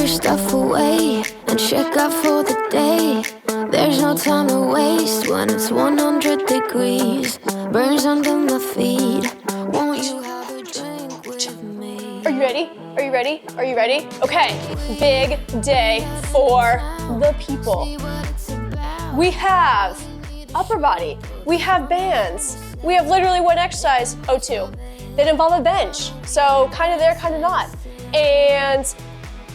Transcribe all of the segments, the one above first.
stuff away and check out for the day. There's no time to waste when it's 100 degrees. Burns under my feet. Won't you have a drink with me? Are you ready? Are you ready? Are you ready? Okay, big day for the people. We have upper body. We have bands. We have literally one exercise, O2, that involve a bench. So kind of there, kind of not. And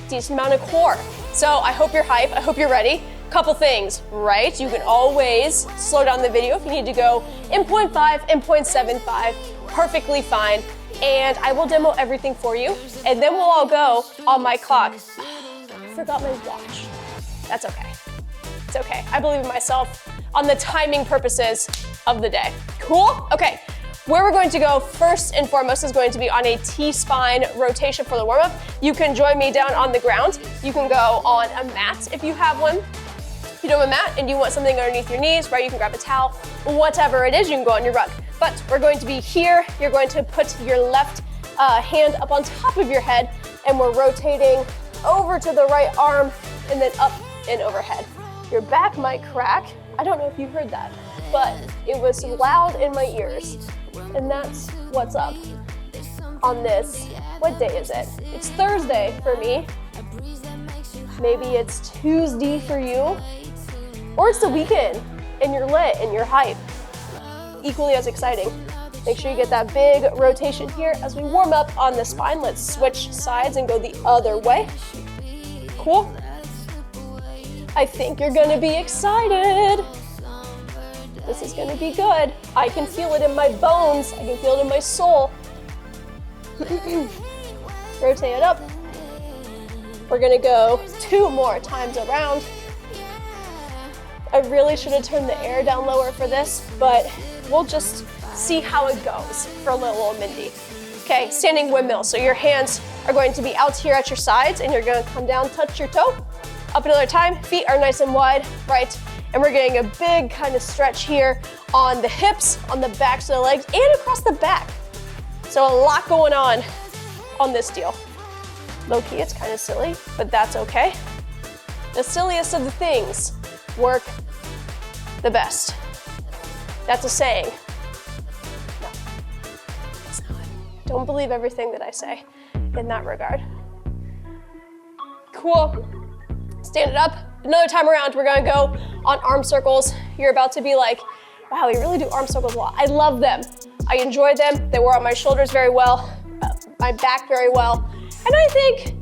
decent amount of core. So I hope you're hype. I hope you're ready. Couple things, right? You can always slow down the video if you need to go in 0.5, in 0.75, perfectly fine. And I will demo everything for you. And then we'll all go on my clock. I forgot my watch. That's okay. It's okay. I believe in myself on the timing purposes of the day. Cool? Okay. Where we're going to go first and foremost is going to be on a T-spine rotation for the warm-up. You can join me down on the ground. You can go on a mat if you have one. If you don't have a mat and you want something underneath your knees, right, you can grab a towel. Whatever it is, you can go on your rug. But we're going to be here. You're going to put your left hand up on top of your head, and we're rotating over to the right arm and then up and overhead. Your back might crack. I don't know if you heard that, but it was loud in my ears. And that's what's up on this. What day is it? It's Thursday for me. Maybe it's Tuesday for you. Or it's the weekend and you're lit and you're hype. Equally as exciting. Make sure you get that big rotation here as we warm up on the spine. Let's switch sides and go the other way. Cool? I think you're gonna be excited. This is gonna be good. I can feel it in my bones. I can feel it in my soul. Rotate it up. We're gonna go 2 more times around. I really should have turned the air down lower for this, but we'll just see how it goes for a little old Mindy. Okay, standing windmill. So your hands are going to be out here at your sides and you're gonna come down, touch your toe. Up another time, feet are nice and wide, right? And we're getting a big kind of stretch here on the hips, on the backs of the legs, and across the back. So a lot going on this deal. Low-key, it's kind of silly, but that's okay. The silliest of the things work the best. That's a saying. No, it's not. Don't believe everything that I say in that regard. Cool. Stand it up. Another time around, we're gonna go on arm circles. You're about to be like, wow, we really do arm circles a lot. I love them. I enjoy them. They work on my shoulders very well, my back very well. And I think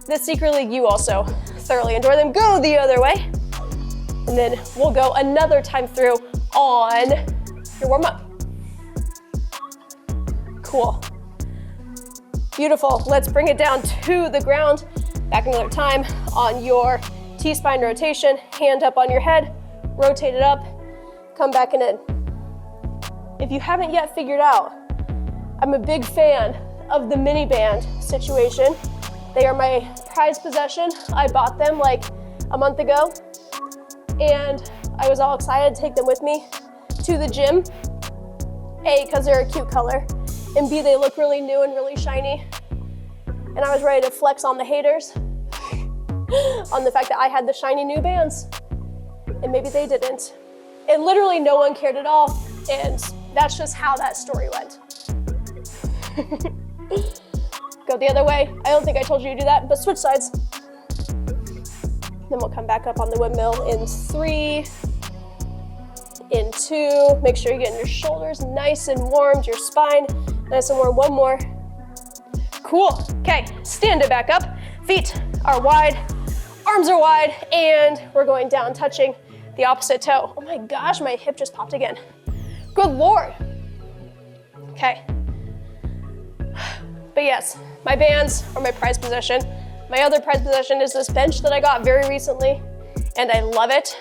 that secretly you also thoroughly enjoy them. Go the other way. And then we'll go another time through on your warm up. Cool. Beautiful. Let's bring it down to the ground. Back another time on your T-spine rotation, hand up on your head, rotate it up, come back and in. If you haven't yet figured out, I'm a big fan of the mini band situation. They are my prized possession. I bought them like a month ago and I was all excited to take them with me to the gym. A, because they're a cute color, and B, they look really new and really shiny. And I was ready to flex on the haters on the fact that I had the shiny new bands, and maybe they didn't. And literally no one cared at all, and that's just how that story went. Go the other way. I don't think I told you to do that, but switch sides. Then we'll come back up on the windmill in 3, in 2. Make sure you're getting your shoulders nice and warmed, your spine nice and warm. 1 more. Cool. Okay, stand it back up. Feet are wide. Arms are wide, and we're going down, touching the opposite toe. Oh my gosh, my hip just popped again. Good Lord. Okay. But yes, my bands are my prized possession. My other prized possession is this bench that I got very recently, and I love it.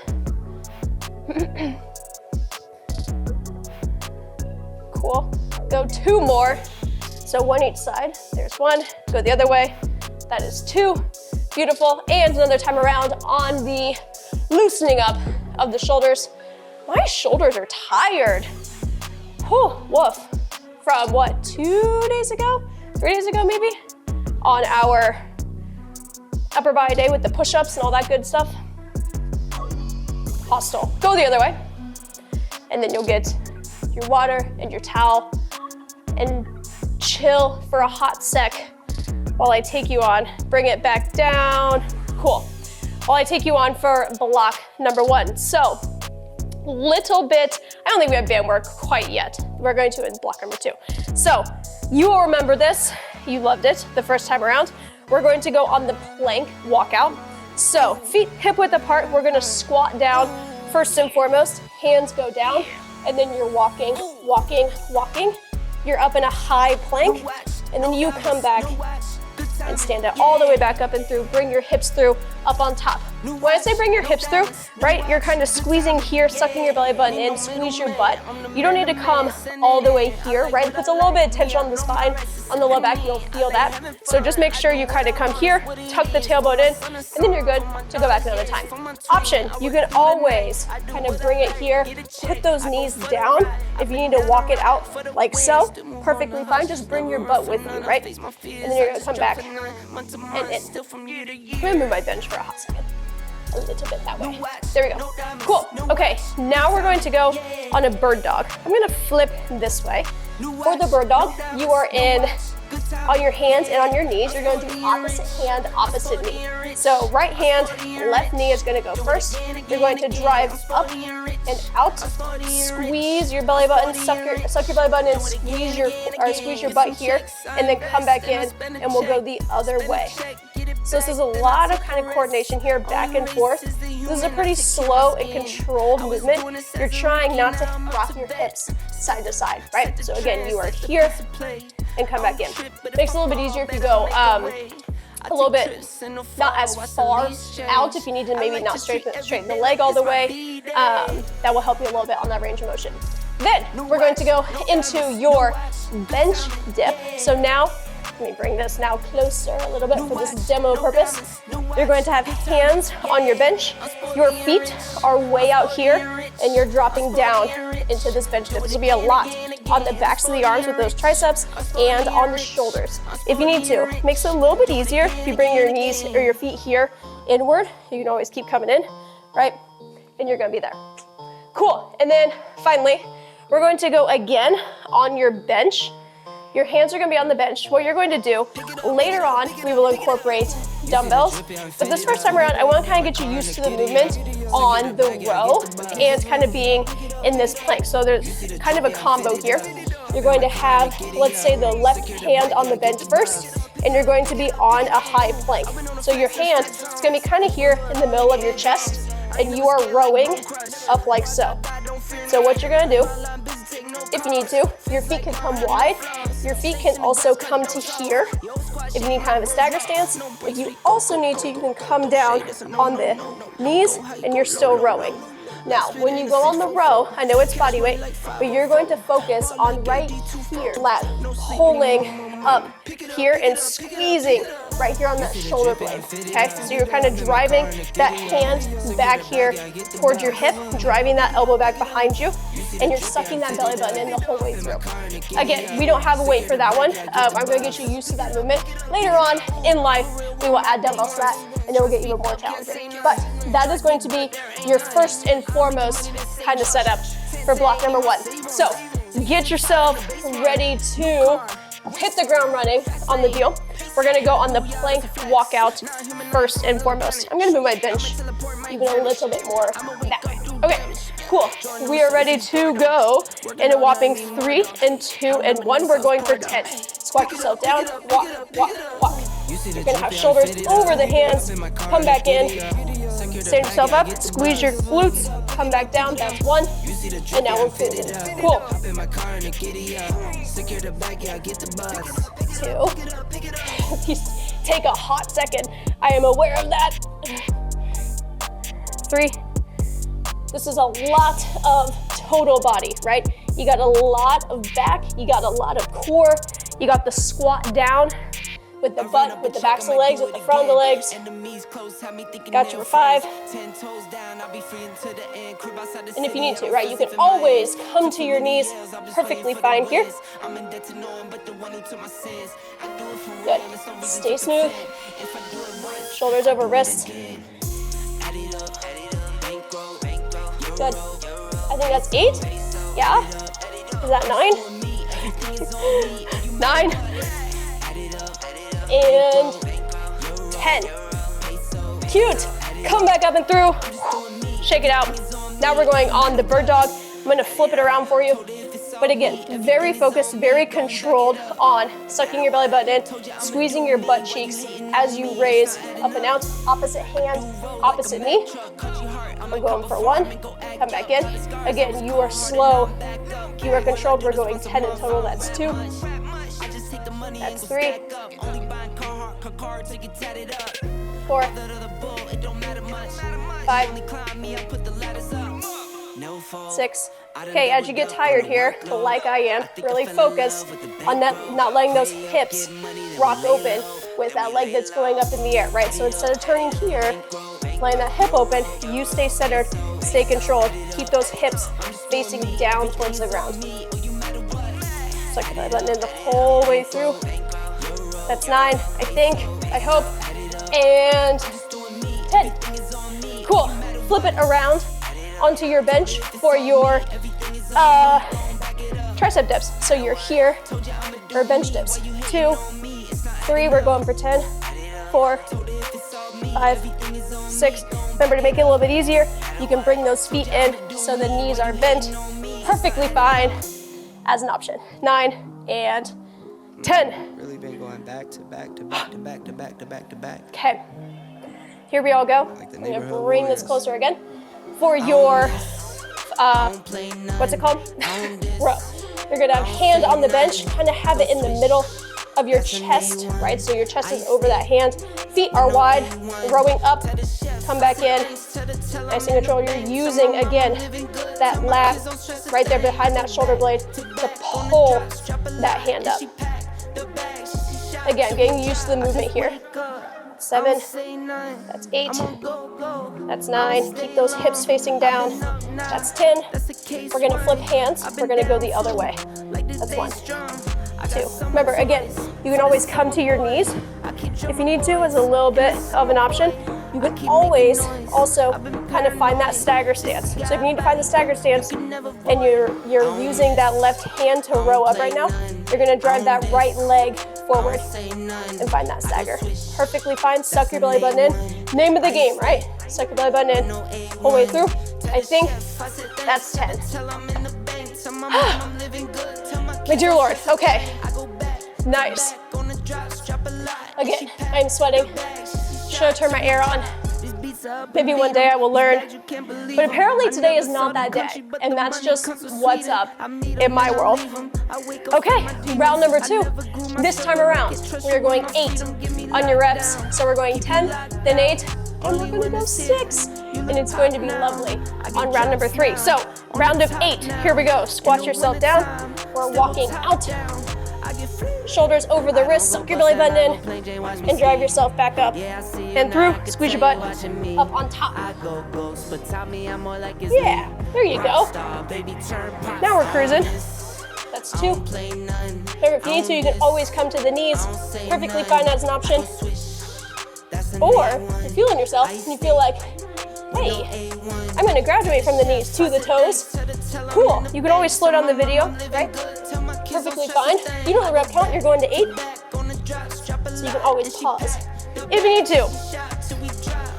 Cool. Go 2 more. So 1 each side. There's 1. Go the other way. That is 2. Beautiful. And another time around on the loosening up of the shoulders. My shoulders are tired. Whew, woof. From what, 2 days ago? 3 days ago maybe? On our upper body day with the push-ups and all that good stuff? Hostile. Go the other way. And then you'll get your water and your towel and chill for a hot sec while I take you on. Bring it back down. Cool. While I take you on for block number 1. So, little bit, I don't think we have band work quite yet. We're going to in block number 2. So, you will remember this. You loved it the first time around. We're going to go on the plank walkout. So, feet hip width apart. We're gonna squat down first and foremost. Hands go down, and then you're walking, walking, walking. You're up in a high plank, and then you come back and stand it all the way back up and through. Bring your hips through, up on top. When I say bring your hips through, right, you're kind of squeezing here, sucking your belly button in, squeeze your butt. You don't need to come all the way here, right? It puts a little bit of tension on the spine, on the low back, you'll feel that. So just make sure you kind of come here, tuck the tailbone in, and then you're good to go back another time. Option, you can always kind of bring it here, put those knees down. If you need to walk it out like so, perfectly fine, just bring your butt with you, right? And then you're gonna come back and in. I'm gonna move my bench for a hot second. A little bit that way. There we go. Cool. Okay, now we're going to go on a bird dog. I'm gonna flip this way. For the bird dog, you are on your hands and on your knees. You're going to do opposite hand, opposite knee. So right hand, left knee is gonna go first. You're going to drive up and out. Squeeze your belly button, suck your belly button in, squeeze your butt here, and then come back in, and we'll go the other way. So this is a lot of kind of coordination here, back and forth. This is a pretty slow and controlled movement. You're trying not to rock your hips side to side, right? So again, you are here and come back in. Makes it a little bit easier if you go a little bit not as far out, if you need to maybe not straighten the leg all the way. That will help you a little bit on that range of motion. Then we're going to go into your bench dip. So now, let me bring this now closer a little bit for this demo purpose. You're going to have hands on your bench. Your feet are way out here, and you're dropping down into this bench dip. This will be a lot on the backs of the arms with those triceps and on the shoulders. If you need to, makes it a little bit easier if you bring your knees or your feet here inward. You can always keep coming in, right? And you're gonna be there. Cool, and then finally, we're going to go again on your bench. Your hands are gonna be on the bench. What you're going to do, later on, we will incorporate dumbbells. But this first time around, I wanna kind of get you used to the movement on the row and kind of being in this plank. So there's kind of a combo here. You're going to have, let's say, the left hand on the bench first, and you're going to be on a high plank. So your hand is gonna be kind of here in the middle of your chest, and you are rowing up like so. So what you're gonna do, if you need to, your feet can come wide. Your feet can also come to here if you need kind of a stagger stance. If you also need to, you can come down on the knees and you're still rowing. Now, when you go on the row, I know it's body weight, but you're going to focus on right here, lat, pulling up here and squeezing right here on that shoulder blade, okay? So you're kind of driving that hand back here towards your hip, driving that elbow back behind you, and you're sucking that belly button in the whole way through. Again, we don't have a weight for that one. I'm gonna get you used to that movement. Later on in life, we will add dumbbells to that, and it will get even more challenging. But that is going to be your first and foremost kind of setup for block number 1. So get yourself ready to hit the ground running on the deal. We're gonna go on the plank walkout first and foremost. I'm gonna move my bench even a little bit more that way. Okay, cool. We are ready to go in a whopping 3 and 2 and 1. We're going for 10. Squat yourself down, walk, walk, walk. You're gonna have shoulders over the hands, come back in, stand yourself up, squeeze your glutes, come back down, that's 1, and now we're cruising. Cool. 2. Please take a hot second. I am aware of that. 3. This is a lot of total body, right? You got a lot of back, you got a lot of core, you got the squat down. with the butt, with the backs of the legs, with the front of the legs. Got you for 5. And if you need to, right, you can always come to your knees. Perfectly fine here. Good. Stay smooth. Shoulders over wrists. Good. I think that's 8. Yeah? Is that 9? 9. And 10. Cute. Come back up and through. Shake it out. Now we're going on the bird dog. I'm going to flip it around for you. But again, very focused, very controlled on sucking your belly button in, squeezing your butt cheeks as you raise up and out. Opposite hand, opposite knee. We're going for 1. Come back in. Again, you are slow. You are controlled. We're going 10 in total. That's 2. That's 3. 4. 5. 6. Okay, as you get tired here, like I am, really focus on not letting those hips rock open with that leg that's going up in the air, right? So instead of turning here, letting that hip open, you stay centered, stay controlled. Keep those hips facing down towards the ground. Suck your belly button in the whole way through. That's 9, I think, I hope. And 10. Cool. Flip it around onto your bench for your tricep dips. So you're here for bench dips. 2, 3, we're going for 10, 4, 5, 6. Remember, to make it a little bit easier, you can bring those feet in so the knees are bent. Perfectly fine as an option. 9 and 10. Really been going back to back to back to back to back to back to back. Okay, here we all go. I'm gonna bring this closer again for your, what's it called? Row. You're gonna have hand on the bench, kind of have it in the middle of your chest, right? So your chest is over that hand. Feet are wide, rowing up, come back in. Nice and controlled. You're using, again, that lat right there behind that shoulder blade to pull that hand up. Again, getting used to the movement here. 7, that's 8, that's 9. Keep those hips facing down. That's 10. We're gonna flip hands. We're gonna go the other way. That's 1, 2. Remember, again, you can always come to your knees. If you need to, as a little bit of an option. You can always also kind of find that stagger stance. So if you need to find the stagger stance and you're using that left hand to row up right now, you're gonna drive that right leg forward and find that stagger. Perfectly fine, suck your belly button in. Name of the game, right? Suck your belly button in, whole way through. I think that's 10. My dear Lord, okay, nice. Again, I'm sweating. Should I turn my air on? Maybe one day I will learn. But apparently today is not that day. And that's just what's up in my world. Okay, round number 2. This time around, we're going 8 on your reps. So we're going 10, then 8, and we're gonna go 6. And it's going to be lovely on round number 3. So round of 8, here we go. Squat yourself down. We're walking out. Shoulders over the wrists, suck your belly button in, and drive yourself back up and through. Squeeze your butt up on top. Yeah, there you go. Now we're cruising. That's 2. Remember, if you need to, you can always come to the knees. Perfectly fine as an option. Or you're feeling yourself and you feel like, hey, I'm gonna graduate from the knees to the toes. Cool, you can always slow down the video, right? Perfectly fine. You know the rep count, you're going to 8. So you can always pause if you need to.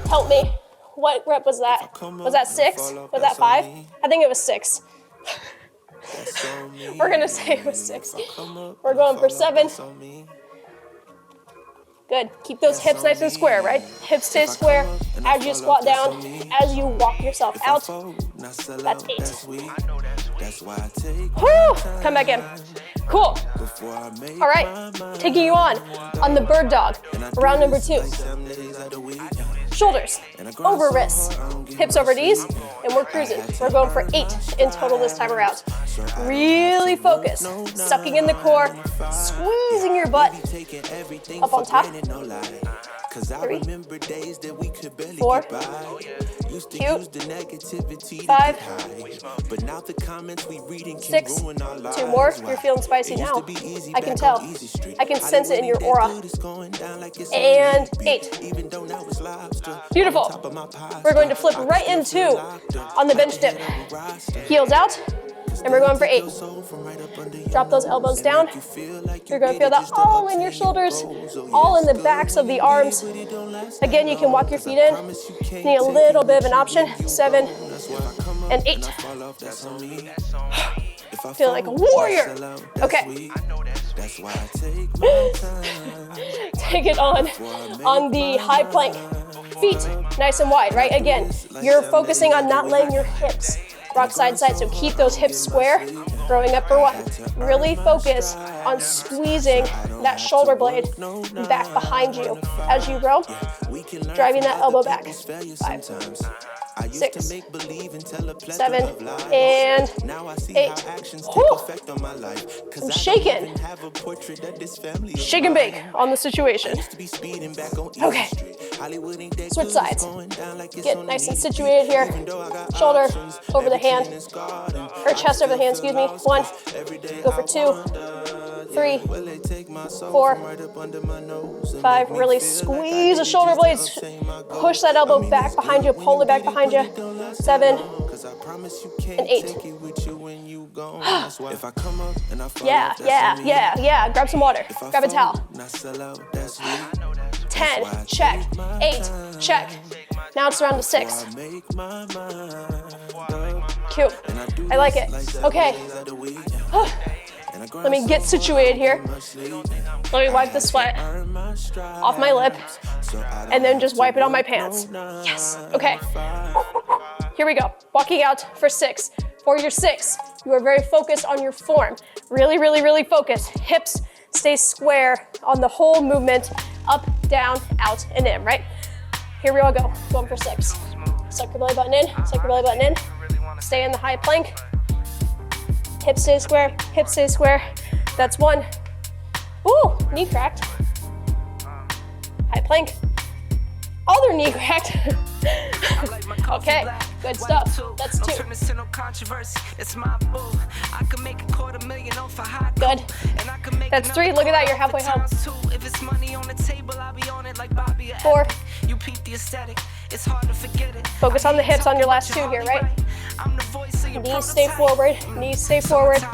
Help me. What rep was that? Was that 6? Was that 5? I think it was 6. We're gonna say it was 6. We're going for 7. Good. Keep those hips nice and square, right? Hips stay square as you squat down, as you walk yourself out. That's 8. Woo! Come back in. Cool. All right. Taking you on the bird dog. Round number 2. Shoulders over wrists, hips over knees, and we're cruising. We're going for 8 in total this time around. Really focus, sucking in the core, squeezing your butt up on top. 3, 4, cute, 5, 6, 2 more. You're feeling spicy now. I can tell. I can sense it in your aura. And 8. Beautiful. We're going to flip right into on the bench dip. Heels out. And we're going for 8. Drop those elbows down. You're going to feel that all in your shoulders, all in the backs of the arms. Again, you can walk your feet in. Need a little bit of an option. 7 and 8. Feel like a warrior. Okay. Take it on the high plank. Feet nice and wide, right? Again, you're focusing on not letting your hips rock side to side, so keep those hips square. Growing up for 1. Really focus on squeezing that shoulder blade back behind you as you row, driving that elbow back. 5, 6, 7, and 8. Whew. I'm shaking. Shake and bake on the situation. Okay. Switch sides. Get nice and situated here. Shoulder over the hand, or chest over the hand, excuse me. 1, go for 2, 3, 4, 5. Really squeeze the shoulder blades. Push that elbow back behind you, pull it back behind you. 7 and 8. Yeah. Grab some water. Grab a towel. 10, check. 8, check. Now it's around to 6. Cute. I like it. Okay. Let me get situated here. Let me wipe the sweat off my lip and then just wipe it on my pants. Yes. Okay. Here we go. Walking out for 6. For your 6, you are very focused on your form. Really, really, really focus. Hips stay square on the whole movement. Up, down, out, and in, right? Here we all go. Going for 6. Suck your belly button in. Suck your belly button in. Stay in the high plank. Hips stay square. Hips stay square. That's 1. Ooh, knee cracked. High plank. Other knee cracked. Okay, good stuff. That's 2. Good. That's 3. Look at that, you're halfway home. 4. Focus on the hips on your last 2 here, right? Knees stay forward. Knees stay forward.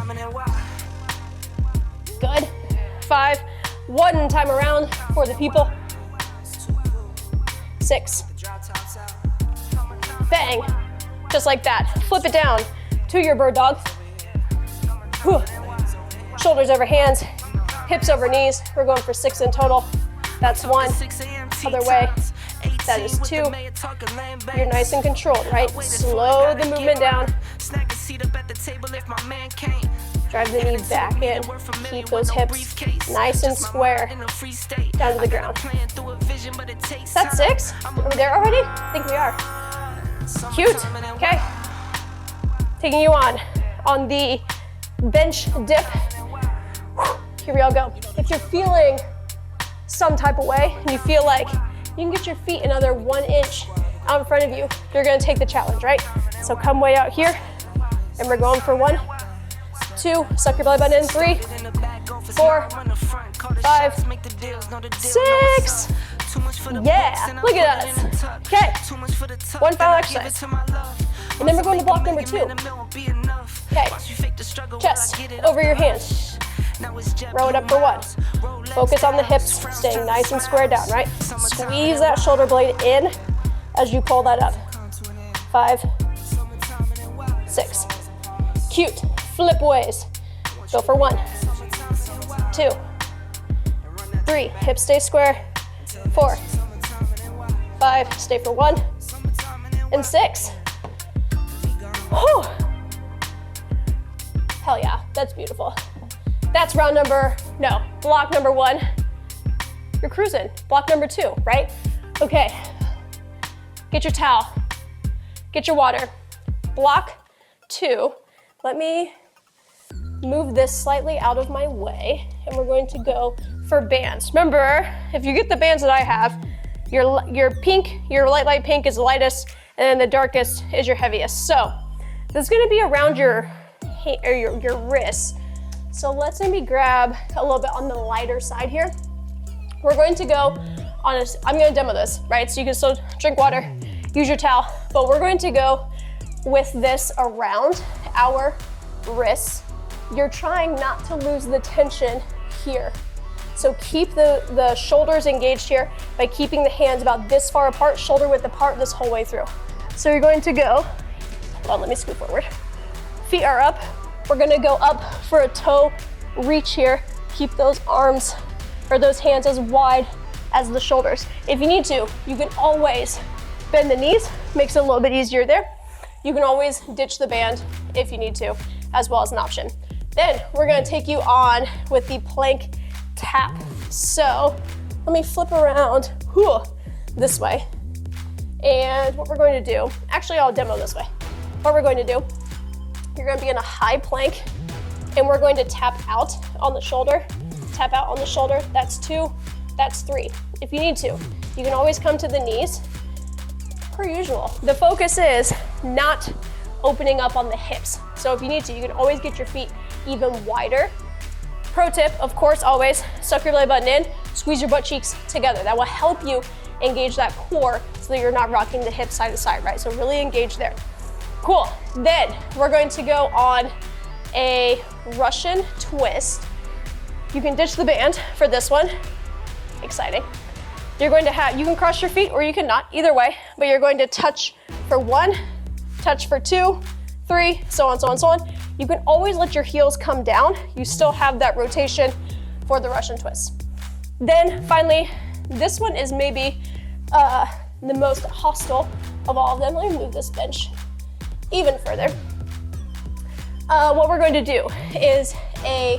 Good. 5. 1 time around for the people. 6. Bang. Just like that. Flip it down to your bird dog. Whew. Shoulders over hands, hips over knees. We're going for 6 in total. That's 1. Other way. That is 2. You're nice and controlled, right? Slow the movement down. Drive the knee back in. Keep those hips nice and square down to the ground. Is that 6? Are we there already? I think we are. Cute. Okay. Taking you on the bench dip. Here we all go. If you're feeling some type of way and you feel like you can get your feet another 1 inch out in front of you, you're gonna take the challenge, right? So come way out here and we're going for 1, 2, suck your belly button in, 3, 4, 5, 6. Yeah, look at us. Okay, 1 final exercise. And then we're going to block number 2. Okay, chest over your hands. Row it up for 1. Focus on the hips, staying nice and square down, right? Squeeze that shoulder blade in as you pull that up. 5, 6. Cute. Flip ways. Go for 1, 2, 3. Hips stay square. 4, 5. Stay for 1, and 6. Whew. Hell yeah, that's beautiful. That's block number 1. You're cruising. Block number 2, right? Okay. Get your towel, get your water. Block 2. Let me move this slightly out of my way, and we're going to go for bands. Remember, if you get the bands that I have, your pink, your light pink is the lightest, and then the darkest is your heaviest. So this is gonna be around your wrists. So let's maybe grab a little bit on the lighter side here. We're going to go on a, I'm gonna demo this, right? So you can still drink water, use your towel, but we're going to go with this around our wrists. You're trying not to lose the tension here. So keep the shoulders engaged here by keeping the hands about this far apart, shoulder width apart this whole way through. So you're going to go, hold on, let me scoot forward. Feet are up. We're gonna go up for a toe reach here. Keep those arms or those hands as wide as the shoulders. If you need to, you can always bend the knees, makes it a little bit easier there. You can always ditch the band if you need to, as well as an option. Then we're gonna take you on with the plank tap. So let me flip around this way. And what we're going to do, actually I'll demo this way. What we're going to do, you're gonna be in a high plank, and we're going to tap out on the shoulder, tap out on the shoulder. That's 2, that's 3. If you need to, you can always come to the knees, per usual. The focus is not opening up on the hips. So if you need to, you can always get your feet even wider. Pro tip, of course, always suck your belly button in, squeeze your butt cheeks together. That will help you engage that core so that you're not rocking the hips side to side, right? So really engage there. Cool. Then we're going to go on a Russian twist. You can ditch the band for this one. Exciting. You're going to have, you can cross your feet or you can not, either way, but you're going to touch for 1, touch for 2, 3, so on, so on, so on. You can always let your heels come down. You still have that rotation for the Russian twist. Then finally, this one is maybe the most hostile of all of them. Let me move this bench even further. What we're going to do is a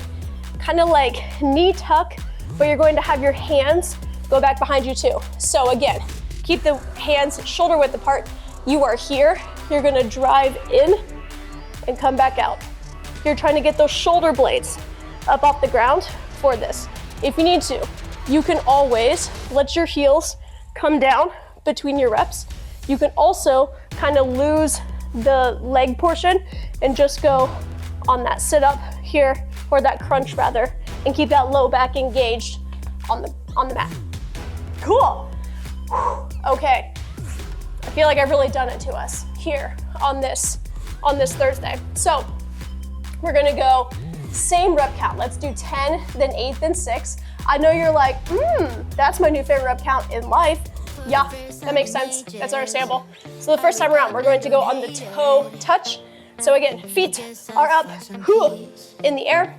kind of like knee tuck, but you're going to have your hands go back behind you too. So again, keep the hands shoulder width apart. You are here, you're gonna drive in and come back out. You're trying to get those shoulder blades up off the ground for this. If you need to, you can always let your heels come down between your reps. You can also kind of lose the leg portion and just go on that sit up here, or that crunch rather, and keep that low back engaged on the mat. Cool. Okay. I feel like I've really done it to us here on this Thursday. So we're gonna go same rep count. Let's do 10, then 8, then 6. I know you're like, that's my new favorite rep count in life. Yeah, that makes sense. That's understandable. So the first time around, we're going to go on the toe touch. So again, feet are up in the air.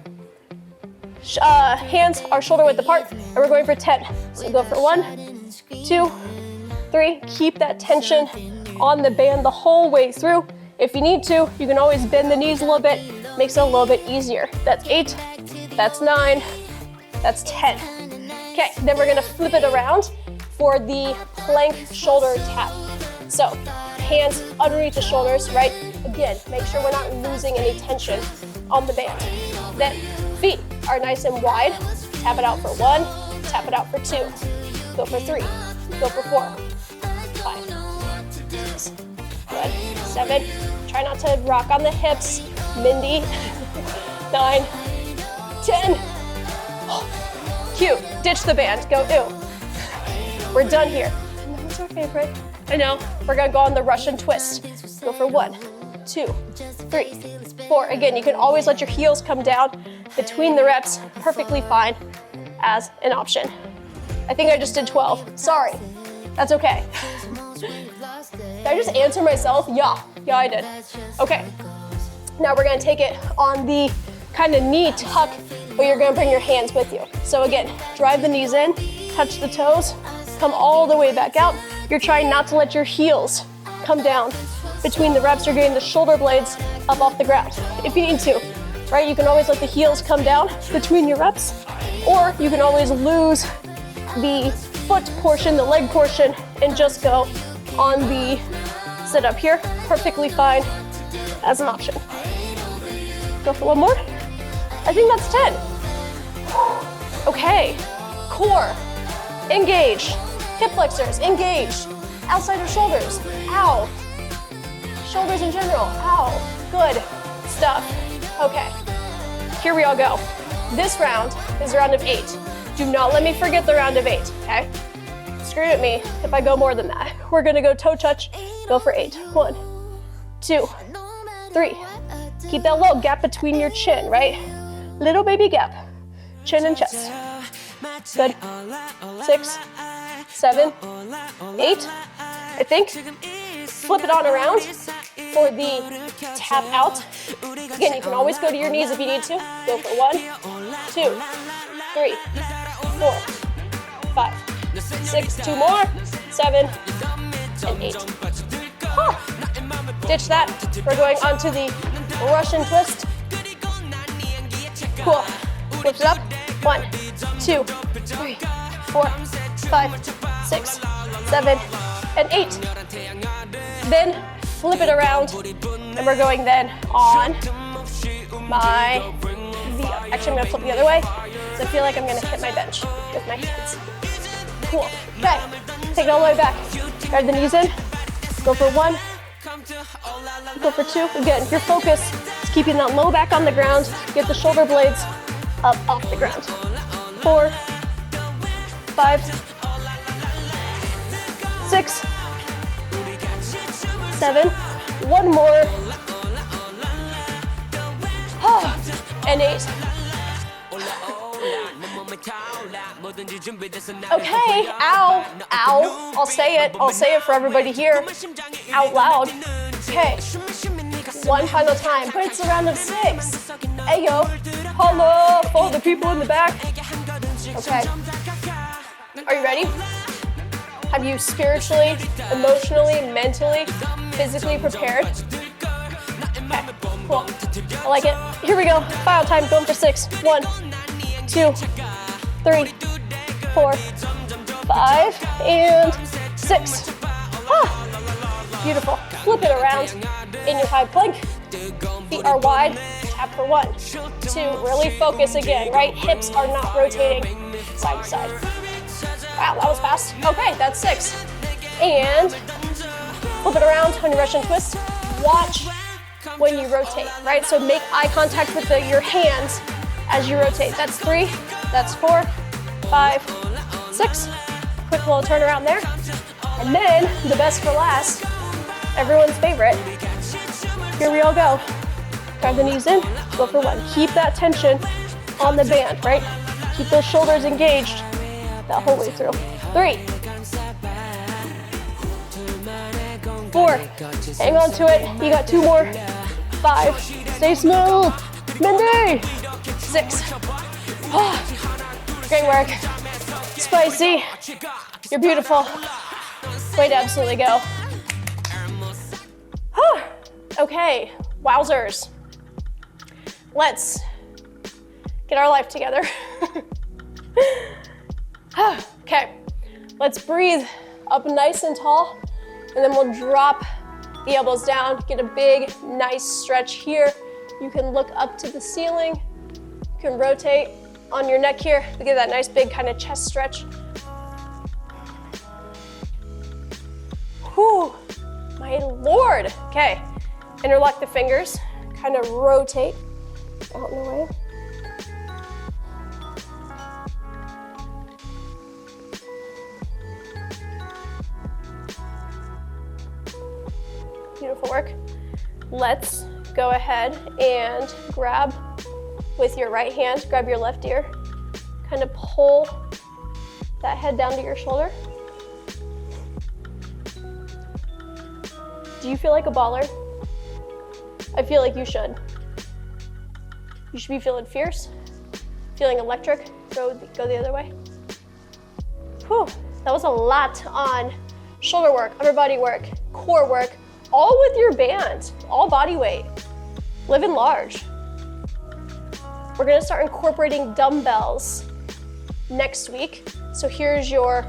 Hands are shoulder width apart, and we're going for 10. So go for 1, 2, 3. Keep that tension on the band the whole way through. If you need to, you can always bend the knees a little bit. Makes it a little bit easier. That's 8, that's 9, that's 10. Okay, then we're gonna flip it around for the plank shoulder tap. So hands underneath the shoulders, right? Again, make sure we're not losing any tension on the band. Then feet are nice and wide. Tap it out for 1, tap it out for 2. Go for 3, go for 4, 5, 6, good, 7. Try not to rock on the hips. Mindy, 9, 10. Cute, ditch the band, go ew. We're done here. And that was our favorite. I know, we're gonna go on the Russian twist. Go for 1, 2, 3, 4. Again, you can always let your heels come down between the reps, perfectly fine as an option. I think I just did 12, sorry, that's okay. Did I just answer myself? Yeah, I did. Okay, now we're gonna take it on the kind of knee tuck, but you're gonna bring your hands with you. So again, drive the knees in, touch the toes, come all the way back out. You're trying not to let your heels come down between the reps. You're getting the shoulder blades up off the ground. If you need to, right? You can always let the heels come down between your reps, or you can always lose the foot portion, the leg portion, and just go on the sit up here, perfectly fine as an option. Go for one more. I think that's 10. Okay, core, engage. Hip flexors, engage. Outside of shoulders, ow. Shoulders in general, ow. Good stuff. Okay, here we all go. This round is a round of 8. Do not let me forget the round of 8, okay? Scream at me if I go more than that. We're gonna go toe touch, go for 8. 1, 2, 3. Keep that little gap between your chin, right? Little baby gap, chin and chest. Good. 6, 7, 8. I think. Flip it on around for the tap out. Again, you can always go to your knees if you need to. Go for 1, 2, 3, 4, 5, 6, 2 more, 7, and 8. Huh. Ditch that. We're going on to the Russian twist. Cool. Lift it up. 1, 2, 3, 4, 5, 6, 7, and 8. Then flip it around, and we're going then on my V. Actually, I'm gonna flip the other way, because I feel like I'm gonna hit my bench with my hands. Cool. Okay. Take it all the way back. Guard the knees in. Go for 1. Go for 2. Again, your focus is keeping that low back on the ground. Get the shoulder blades up off the ground. 4, 5, 6, 7. One more. And 8. Okay, ow, ow. I'll say it for everybody here out loud. Okay, one final time, but it's a round of 6. Hey yo, hello for the people in the back. Okay, are you ready? Have you spiritually, emotionally, mentally, physically prepared? Okay, cool. I like it. Here we go. Final time, going for 6. 1, 2, 3, 4, 5, and 6. Beautiful. Flip it around in your high plank. Feet are wide. Tap for 1, 2. Really focus again, right? Hips are not rotating side to side. Wow, that was fast. Okay, that's 6. And flip it around on your Russian twist. Watch when you rotate, right? So make eye contact with your hands as you rotate. That's 3, that's 4, 5, 6. Quick little turnaround there. And then the best for last, everyone's favorite. Here we all go. Grab the knees in, go for 1. Keep that tension on the band, right? Keep those shoulders engaged that whole way through. 3, 4, hang on to it. You got 2 more. 5, stay smooth. Mindy. 6. Great work. Spicy. You're beautiful. Way to absolutely go. Okay, wowzers. Let's get our life together. Okay, let's breathe up nice and tall, and then we'll drop the elbows down, get a big, nice stretch here. You can look up to the ceiling. You can rotate on your neck here to get that nice big kind of chest stretch. Whew, my Lord. Okay, interlock the fingers, kind of rotate out in the way. Beautiful work. Let's go ahead and grab with your right hand, grab your left ear, kind of pull that head down to your shoulder. Do you feel like a baller? I feel like you should. You should be feeling fierce, feeling electric. Go the other way. Whew, that was a lot on shoulder work, upper body work, core work, all with your band, all body weight. Living large. We're gonna start incorporating dumbbells next week. So here's your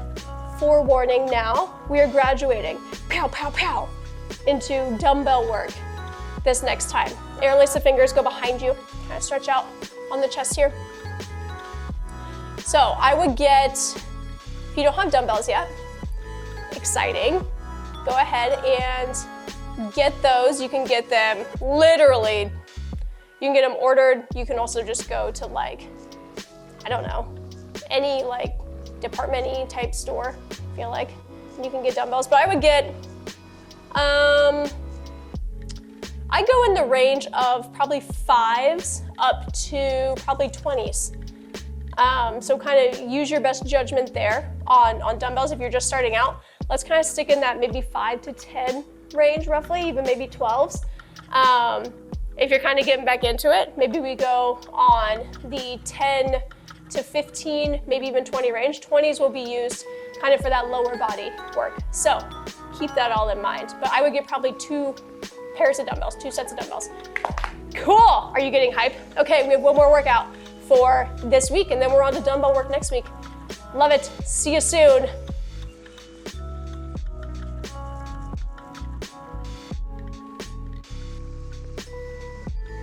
forewarning now. We are graduating. pow, pow, pow into dumbbell work this next time. Interlace the fingers, go behind you, kind of stretch out on the chest here. So I would get, if you don't have dumbbells yet, exciting, go ahead and get those. You can get them literally, you can get them ordered. You can also just go to like, I don't know, any like department-y type store, I feel like, and you can get dumbbells. But I would get, I go in the range of probably 5s up to probably 20s. So kind of use your best judgment there on dumbbells if you're just starting out. Let's kind of stick in that maybe 5 to 10 range roughly, even maybe 12s. If you're kind of getting back into it, maybe we go on the 10 to 15, maybe even 20 range. 20s will be used kind of for that lower body work. So keep that all in mind. But I would get probably 2 pairs of dumbbells, 2 sets of dumbbells. Cool, are you getting hype? Okay, we have one more workout for this week and then we're on to dumbbell work next week. Love it, see you soon.